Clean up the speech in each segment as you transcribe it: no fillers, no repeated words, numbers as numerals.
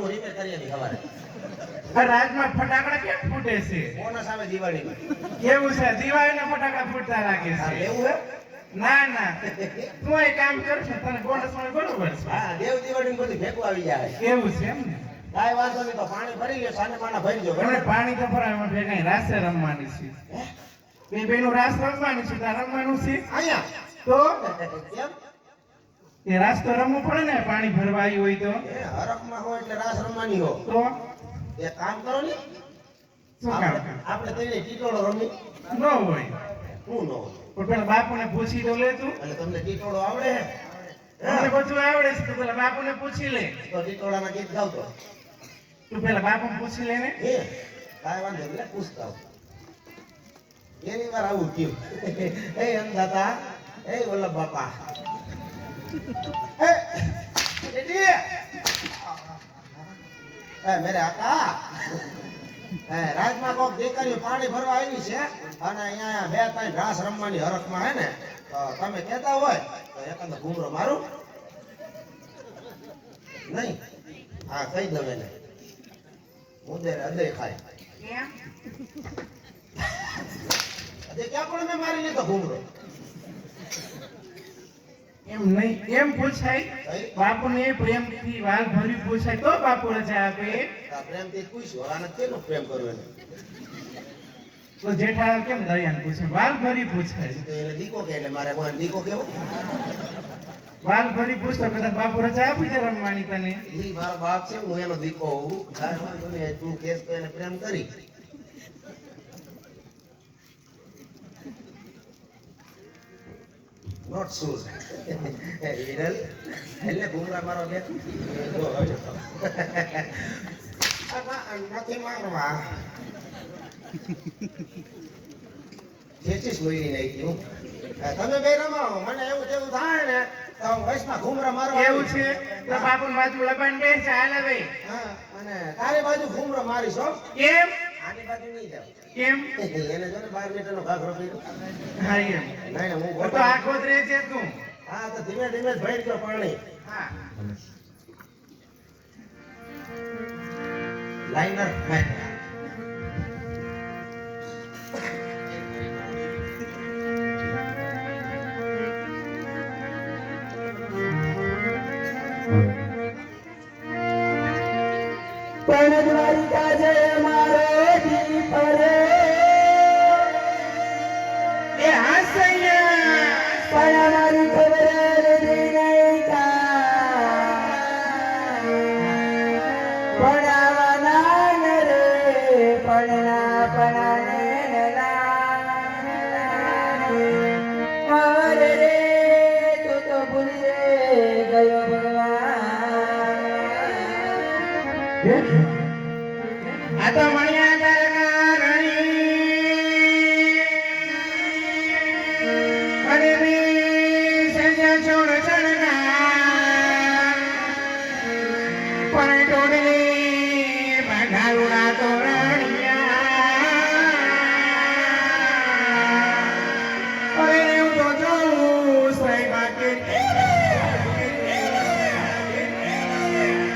હું રિપેર કરી આવી સવારે. રાજમાં ફટાકડા કેમ ફૂટે છે? બોનસ આવે દિવાળીમાં. કેવું છે? દિવાળીના ફટાકડા ફૂટતા લાગે હા, છે. લેવું હે? ના ના, તું એ કામ કરશે તને બોનસ મળે બરોબર છે. હા, દેવ દિવાળીમાં બધું ભેગું આવી જાય. કેવું છે એમ ને? કાંઈ વાંધો નહીં, તો પાણી ભરી લે, સાને માના ભરી જો. એમને પાણી તો ભરાવા ભેગા રાસે રમવાની છે. બે બેનું રાસ રમવાની છે, તાર રમવાનું છે. અહીંયા તો કેમ? એ રાસ તો રમવું પડે ને, પાણી ભરવા આવી હોય તો. એ હરખમાં હો એટલે રાસ રમવાની હો. તો એક કામ કરો ને, શું કામ? આપણે તેને ટીટોળો રમી. ન હોય શું ન હોય? પણ પેલા બાપુને પૂછી તો લે તું. એટલે તમને ટીટોળો આવડે હે? મને બધું આવડે છે, તો પેલા બાપુને પૂછી લે. તો ટીટોળાના ગીત ગાવતો. તું પેલા બાપુને પૂછી લે ને. હે કાંઈ વાંધો નહીં, લે પૂછતા આવ. એની વાર આવું થયું. એ અંધાતા, એ વલ્લભ બાપા. એ મેરે આકા, રાજમાં કોક દીકરીઓ પાણી ભરવા આવી છે અને અહીંયા બે ત્રણ ઘાસ રમવાની હરખમાં હે ને, તો તમે કહેતા હોય તો એકાદ ઘૂમરો મારું નહીં. હા, કહી દઉં એને મુદ્દે હૃદય ખાય. હૃદય ક્યાં પણ મેં મારી લીધો ઘૂમરો. એમ નહીં, એમ પૂછાય. બાપુને પ્રેમથી વાલ ભરી પૂછાય તો બાપુ રજા આપે. આ પ્રેમથી પૂછ્યું, આને કેટલો પ્રેમ કર્યો એને? તો જેઠાલાલ કેમ દયાને પૂછે? વાલ ભરી પૂછાય. તો એને દીકો કે એટલે મારે કોઈ દીકો કેવો? વાલ ભરી પૂછતો કદાચ બાપુ રજા આપી દે રમવાની તને. ઈ મારો બાપ છે, હું એનો દીકો હોઉં. કાંઈ વાંધો નહીં, તું કેસ તો એને પ્રેમ કરી. Not shoes. વિરલ એટલે ઘૂમરા મારો લે. નથી મારવા. ચેચીસ મહિની નાખી હું. તમે બે રમાવો, મને એવું તેવું થાય ને તો હું વયસમાં ઘૂમરા મારવા. એવું છે તો બાપુની બાજુ લબાન બેસ હાલ હવે. હા, અને તારી બાજુ ઘૂમરો મારીશ હો. કેમ? આની બાજુ નહીં જાવ. કેમ? એને જો ને 12 મીટરનો ઘાઘરો પહેર્યો. હા એમ. નહીં ને હું તો આખો જ રહે છે તું. હા, તો ધીમે ધીમે જ ભરી ગયો પાણી. હા. લાઇનર પણ દ્વારિકા જય મારો દીપ રે. એ હાસૈયા પણ મારી ખબર નથી નહીં કાંઈ. પણ આવવાના ન રે, પણ ના પણાને ન લાગે. અરે રે તું તો ભૂલી ગયો ભગવાન. આ તો મળ્યા તારના રણી અને મી સજા છોડ ચડના પણ ટોડલી બાંધારુડા તોરણિયા અરે હું તો જોઉં સાહેબા કે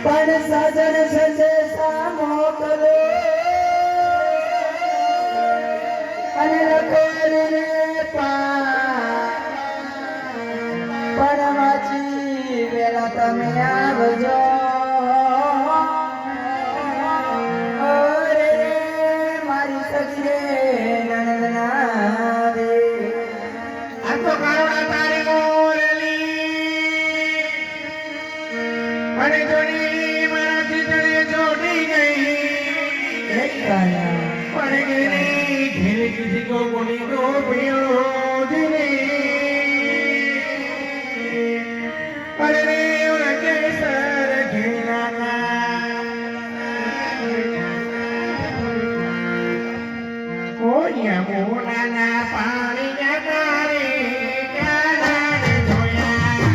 પણ સજન સંદેશા મોકલો અને લખોને પણ વાંચી વેલા તમે આવજો. અરે મારી સખીએ નણંદ ના રે. આ તો કાળા તારી મોરલી અને જોડી મારાથી તને જોડી ગઈ પણ ગેરી ઘેરે કિસી કો કોની કો પિયો દિને અરે રે ઉનકે સર ઘેરાના ઓ યમુના પાણી જતા રે કાનાને જોયા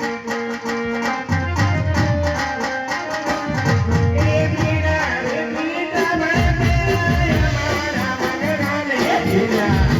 પણ હીરા